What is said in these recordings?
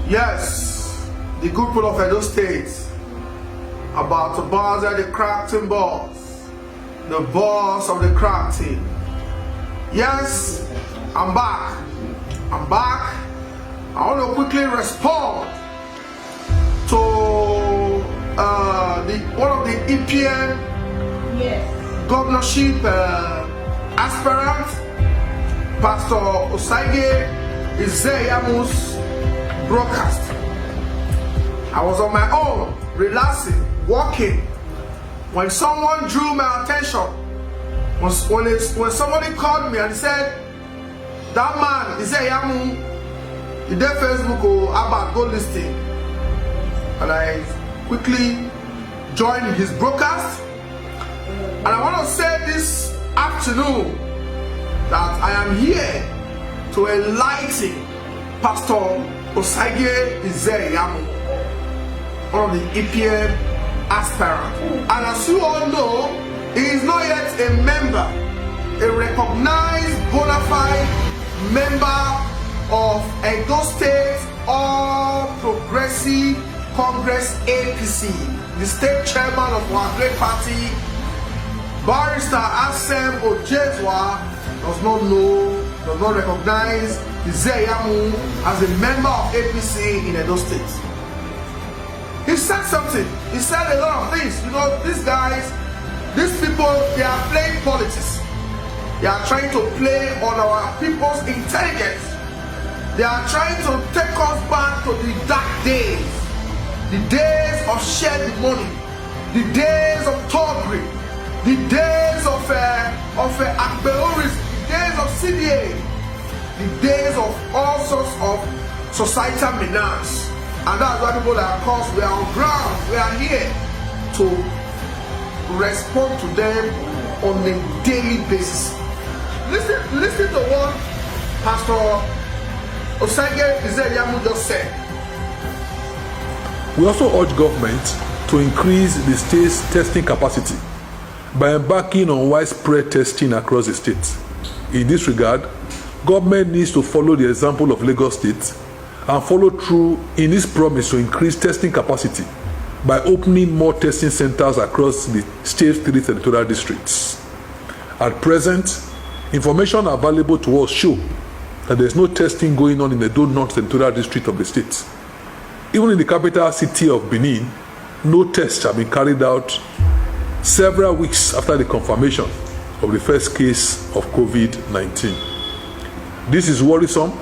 Yes, the good people of Edo State about to bother the crack team boss, the boss of the crack team. Yes, I'm back. I want to quickly respond to one of the EPN governorship aspirant, Pastor Osagie Izeyamu's broadcast. I was on my own, relaxing, walking, when someone drew my attention. When somebody called me and said, "That man Izeyamu, he did Facebook or about go listing," and I quickly joined his broadcast. And I want to say this afternoon that I am here to enlighten Pastor Osagie Izeyamu, one of the EPN aspirants. And as you all know, he is not yet a member, a recognized bona fide member of Edo State All Progressive Congress APC, the state chairman of our great party. Barrister Asem Ojezwa does not recognize Izeyamu as a member of APC in Edo State. He said something. He said a lot of things. You know, these guys, these people, they are playing politics. They are trying to play on our people's intelligence. They are trying to take us back to the dark days. The days of shared money. The days of thuggery. The days of Akbeoris. The days of CDA. The days of all sorts of societal menace. And that's why people are, of course, we are on ground. We are here to respond to them on a daily basis. Listen to what Pastor Osagie Izeyamu just said. We also urge government to increase the state's testing capacity by embarking on widespread testing across the state. In this regard, government needs to follow the example of Lagos State and follow through in its promise to increase testing capacity by opening more testing centers across the state's 3 territorial districts. At present, information available to us show that there is no testing going on in the Edo North territorial district of the state. Even in the capital city of Benin, no tests have been carried out several weeks after the confirmation of the first case of COVID-19. This is worrisome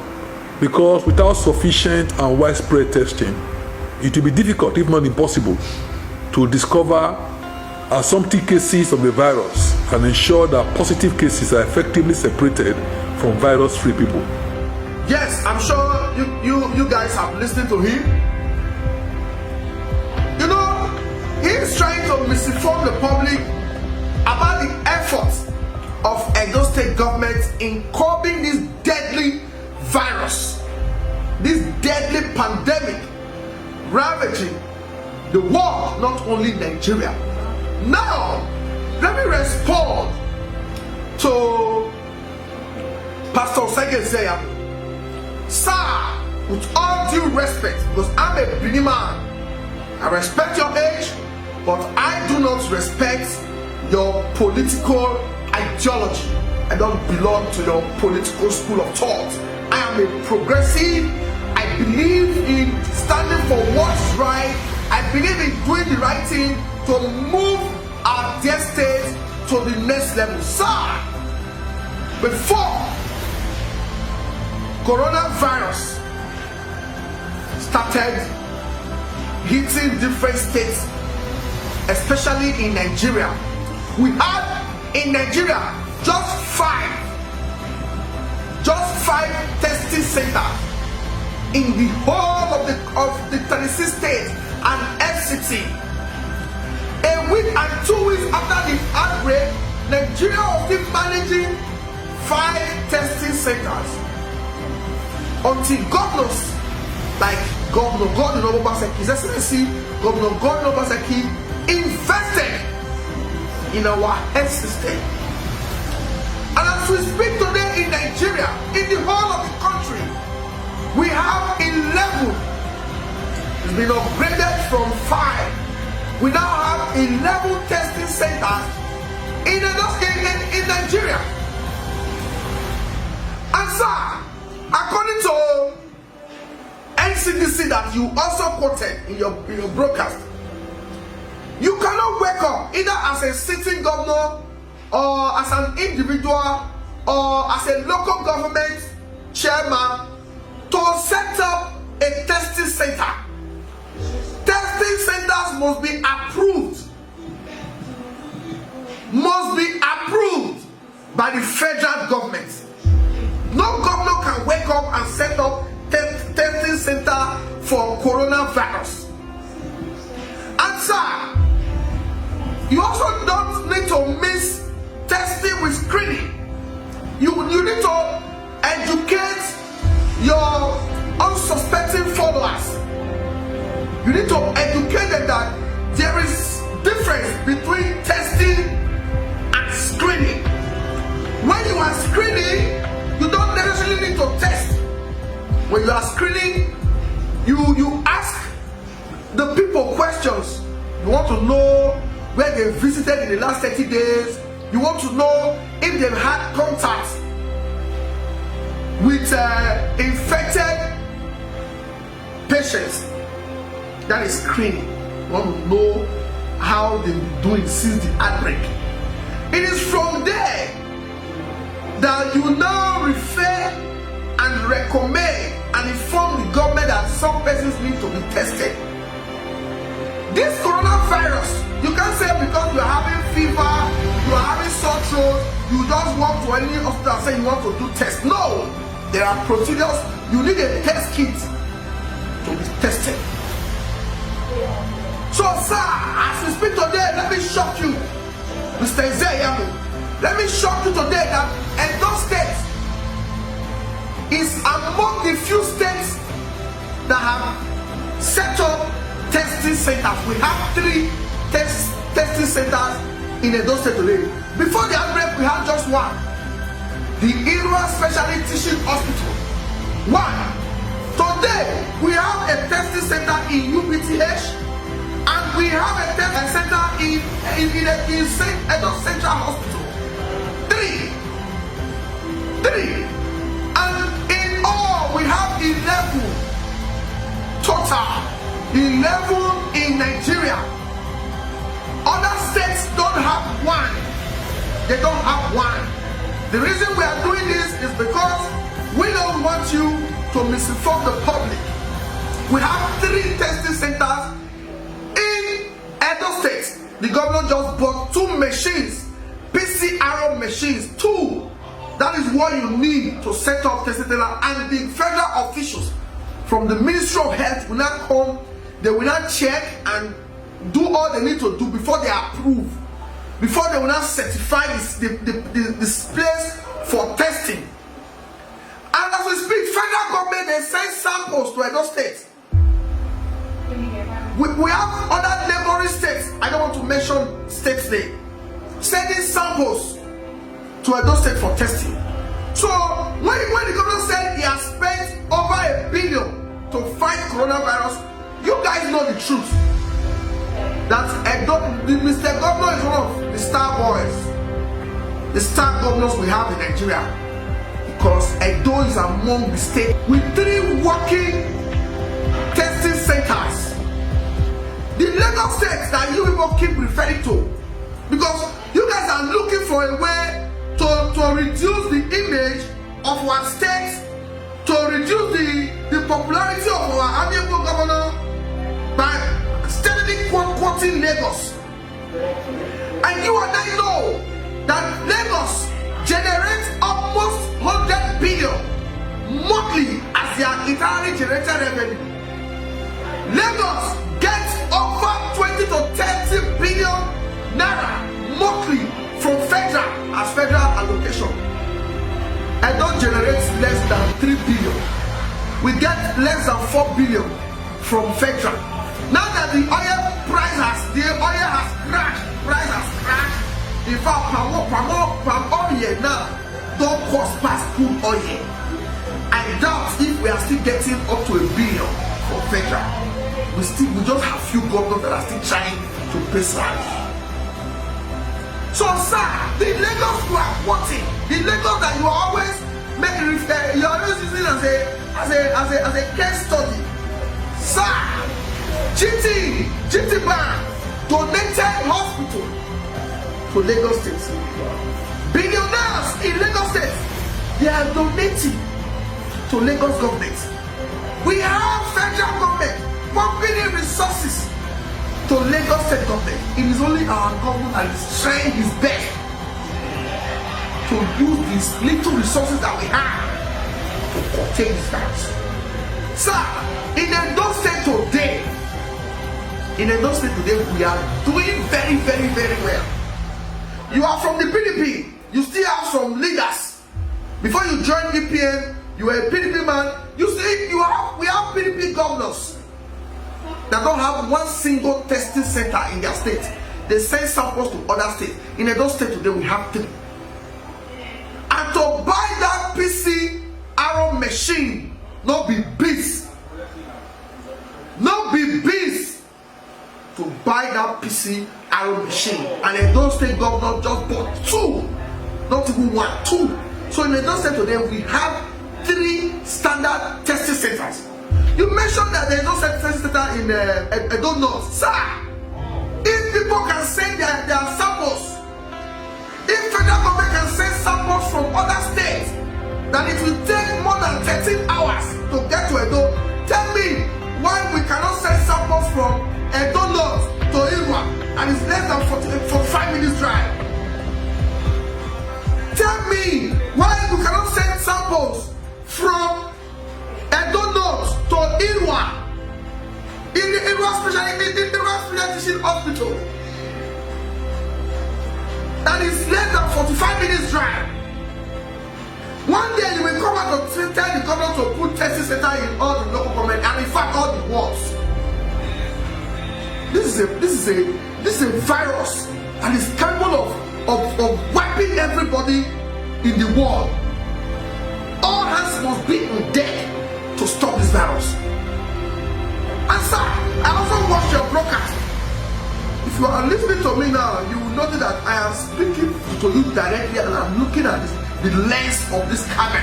because without sufficient and widespread testing, it will be difficult, if not impossible, to discover assumptive cases of the virus and ensure that positive cases are effectively separated from virus-free people. Yes, I'm sure you guys have listened to him. You know, he's trying to misinform the public about the efforts of Edo State government in curbing this deadly virus, this deadly pandemic ravaging the world, not only Nigeria. Now, let me respond to Pastor Osagie Izeyamu. Sir, with all due respect, because I'm a Benin man, I respect your age, but I do not respect your political ideology. I don't belong to your political school of thought. I am a progressive. I believe in standing for what's right. I believe in doing the right thing to move our dear state to the next level. Sir, before coronavirus started hitting different states, especially in Nigeria, we had in Nigeria just five testing centers in the whole of the 36 states and FCT. A week and 2 weeks after the outbreak, Nigeria was still managing 5 testing centers until governors like Governor Godwin Obaseki, His Excellency Governor Godwin Obaseki, invested in our health system. And as we speak today in Nigeria, in the whole of the country, we have 11 It's been upgraded from 5. We now have 11 testing centers in Nigeria. And sir, according to NCDC that you also quoted in your broadcast, you cannot wake up either as a sitting governor or as an individual or as a local government chairman to set up a testing center. Testing centers must be approved. Must be approved by the federal government. No governor can wake up and set up testing center for coronavirus. And sir, you also don't need to mix testing with screening. You need to educate your unsuspecting followers. You need to educate them that there is difference between testing and screening. When you are screening, you don't necessarily need to test. When you are screening, you ask the people questions. You want to know where they visited in the last 30 days. You want to know if they've had contact with infected patients. That is screening. You want to know how they've been doing since the outbreak. It is from there that you now refer and recommend and inform the government that some persons need to be tested. This coronavirus, you can't say because you are having fever, you are having sore throat, you just walk to any hospital and say you want to do tests. No, there are procedures. You need a test kit to be tested. So sir, as we speak today, let me shock you, Mr. Ezeyamu. Let me shock you today that Edo State is among the few states that have set up testing centers. We have 3 testing centers in Edo State today. Before the outbreak, we had just 1. The Irua Specialty Teaching Hospital. 1. Today, we have a testing center in UPTH, and we have a testing center in Edo Central Hospital. 3. And in all, we have 11 total. 11 in Nigeria. Other states don't have 1. They don't have 1. The reason we are doing this is because we don't want you to misinform the public. We have 3 testing centers in Edo State. The governor just bought 2 machines, PCR machines, 2. That is what you need to set up testing center. And the federal officials from the Ministry of Health will not come. They will not check and do all they need to do before they approve. Before they will not certify this place for testing. And as we speak, federal government, they send samples to Edo State. We have other neighboring states, I don't want to mention states name, sending samples to Edo State for testing. So when the government said he has spent over $1 billion to fight coronavirus, you guys know the truth. That Mr. Governor is one of the star boys, the star governors we have in Nigeria. Because Edo is among the states with 3 working testing centers. The Lagos state that you people keep referring to, because you guys are looking for a way to reduce the image of our state, to reduce the popularity of our amiable governor by steadily quoting Lagos. And you and I know that Lagos generates almost 100 billion monthly as their entirely generated revenue. Lagos gets over 20 to 30 billion naira monthly from federal as federal allocation. And don't generate less than 3 billion. We get less than 4 billion from federal. Now that the oil has crashed, price has crashed. In fact, palm oil now don't cost past crude oil. I doubt if we are still getting up to $1 billion for federal. We just have few governors that are still trying to pay salary. So, sir, the Lagos you are quoting, the Lagos that you are always making, you are always using as a case study. Sir, GT Bank donated hospital to Lagos State. Billionaires in Lagos State, they are donating to Lagos government. We have federal government pumping resources to Lagos State government. It is only our government that is trying his best to use these little resources that we have to contain this virus. Sir, in Edo State today, we are doing very, very, very well. You are from the PDP. You still have some leaders. Before you joined EPN, you were a PDP man. We have PDP governors that don't have one single testing center in their state. They send samples to other states. In Edo State today, we have 3. And to buy that PCR machine, not be beast. Not be beast to buy that PCR machine. And Edo State governor just bought 2. Not even 1, 2. So in Edo State today, we have 3 standard testing centers. You mentioned that there is no testing center in Edo North. Sir, if people can send their samples, if federal government can send samples from other states, then it will take more than 13 hours to get to Edo. Tell me why we cannot send samples from Edo North to Irwa and it's less than 45 minutes drive. Tell me why we cannot send samples from Edo North to Irwa, in the Irwa Special Teaching Hospital. That is less than 45 minutes drive. One day you will come out to tell the government to put testing center in all the local government and in fact all the wards. This is a virus and is capable of wiping everybody in the world. All hands must be on deck to stop this virus. And sir, I also watched your broadcast. If you are listening to me now, you will notice that I am speaking to you directly and I'm looking at the lens of this camera.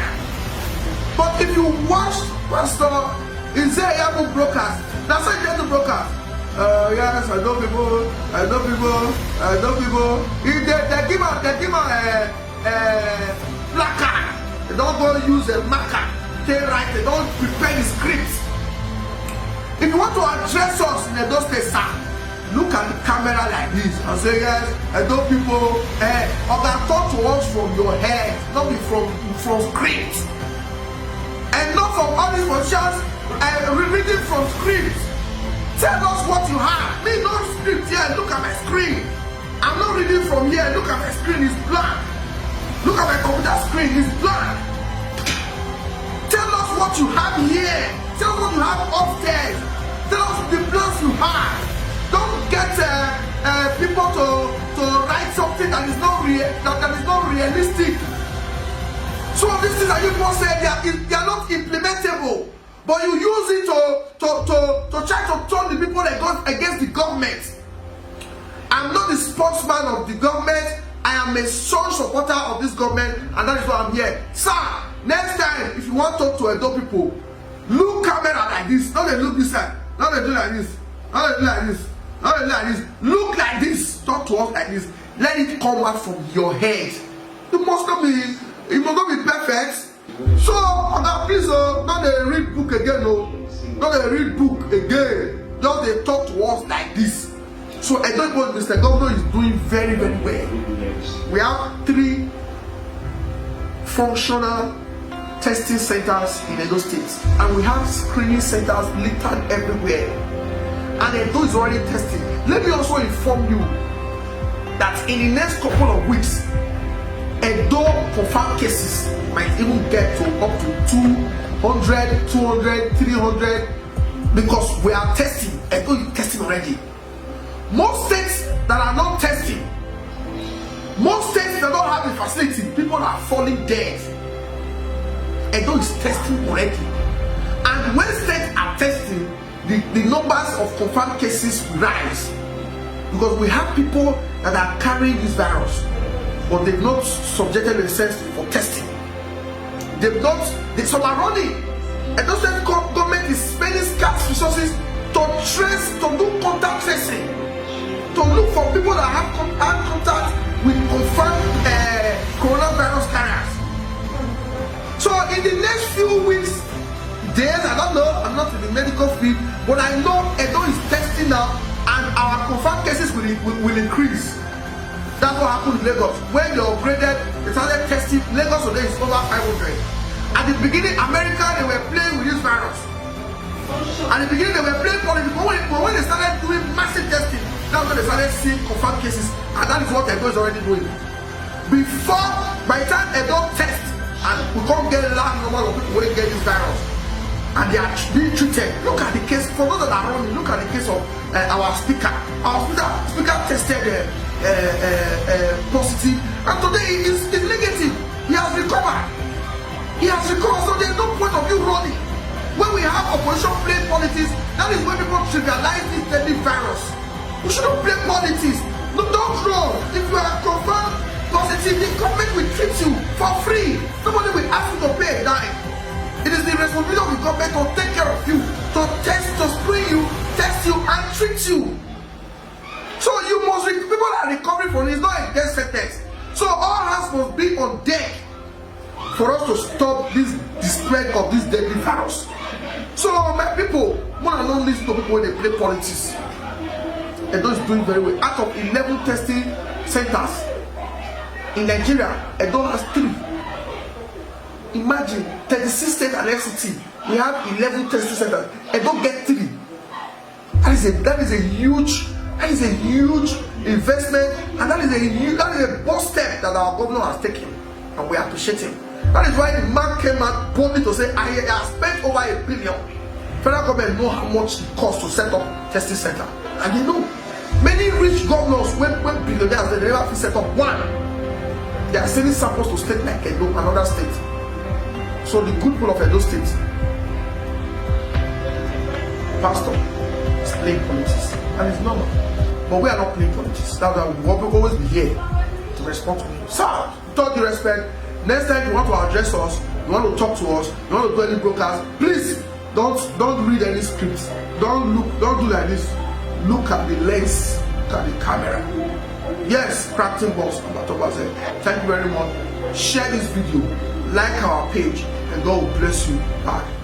But if you watch Pastor Izeyamu broadcast, that's why you get the broadcast. Yes, I know people. If they give out a placard, they don't go use a marker. They write, they don't prepare the script. If you want to address us in Edo State, sir, look at the camera like this and say, yes, Edo people, talk to us from your head, not be from script. And not from all these politicians reading from script. Tell us what you have. Me, no script here. Look at my screen. I'm not reading from here. Look at my screen. It's blank. Look at my computer screen. It's blank. Tell us what you have here. Tell us what you have upstairs. Tell us the plans you have. Don't get people to write something that is not realistic. Some of these things that you people say they are not implementable. But you use it to try to turn the people against the government. I'm not the spokesman of the government. I am a strong supporter of this government, and that is why I'm here. Sir, next time, if you want to talk to Edo people, look camera like this. Not they look this side. Not they do like this. Not they do like this. Not they do like this. Look like this. Talk to us like this. Let it come out from your head. It must not be perfect. So, please, not they read book again, no. Not they read book again. Just they talk to us like this. So, I don't know, Mr. Governor is doing very, very well. We have 3 functional testing centers in Edo State, and we have screening centers littered everywhere. And Edo is already testing. Let me also inform you that in the next couple of weeks, Edo confirmed cases might even get to up to 200, 200, 300 because we are testing. Edo is testing already. Most states that are not testing, most states that don't have the facility, people are falling dead. Edo is testing already. And when states are testing, the numbers of confirmed cases rise. Because we have people that are carrying this virus, but they've not subjected themselves for testing. They've not, some are running. And those government is spending scarce resources to trace, to do contact tracing, to look for people that have contact with confirmed coronavirus carriers. So in the next few weeks, days, I don't know, I'm not in the medical field, but I know Edo is testing now and our confirmed cases will increase. That's what happened in Lagos. When they upgraded, they started testing. Lagos today is over 500. At the beginning, America, they were playing with this virus. At the beginning, they were playing politics. But when they started doing massive testing, that's when they started seeing confirmed cases. And that is what Edo is already doing. Before, by the time Edo tests, and we can't get a large number of people who get this virus, and they are being treated. Look at the case, for those that are running, look at the case of our speaker. Our speaker tested positive, and today is negative. He has recovered. So there's no point of you running. When we have opposition play politics, that is when people trivialize this deadly virus. We shouldn't play politics. No, don't run. If you are confirmed positive, the government will treat you for free. Nobody will ask you to pay a dime. It is the responsibility of the government to take care of you, to test, to screen you, test you, and treat you. So you must, people are recovering from it. It's not a death sentence. So all hands must be on deck for us to stop the spread of this deadly virus. So my people, more than not listen to people when they play politics. Edo is doing very well. Out of 11 testing centers in Nigeria, Edo has 3. Imagine 36 states and FCT. We have 11 testing centers. Edo get 3. That is a huge investment, and that is a bold step that our governor has taken, and we appreciate him. That is why the man came out boldly to say, I have spent over $1 billion. Federal government know how much it costs to set up testing center, and you know many rich governors when billionaires they never set up one. They are sending samples to states like Edo and other states. So the good people of Edo State, pastor, is playing politics, and it's normal. But we are not playing politics. That's why we will always be here to respond to you. Sir, with all due respect, next time you want to address us, you want to talk to us, you want to do any broadcast, please don't read any scripts. Don't do like this. Look at the lens, look at the camera. Yes, Crafting Boss, thank you very much. Share this video, like our page, and God will bless you. Bye.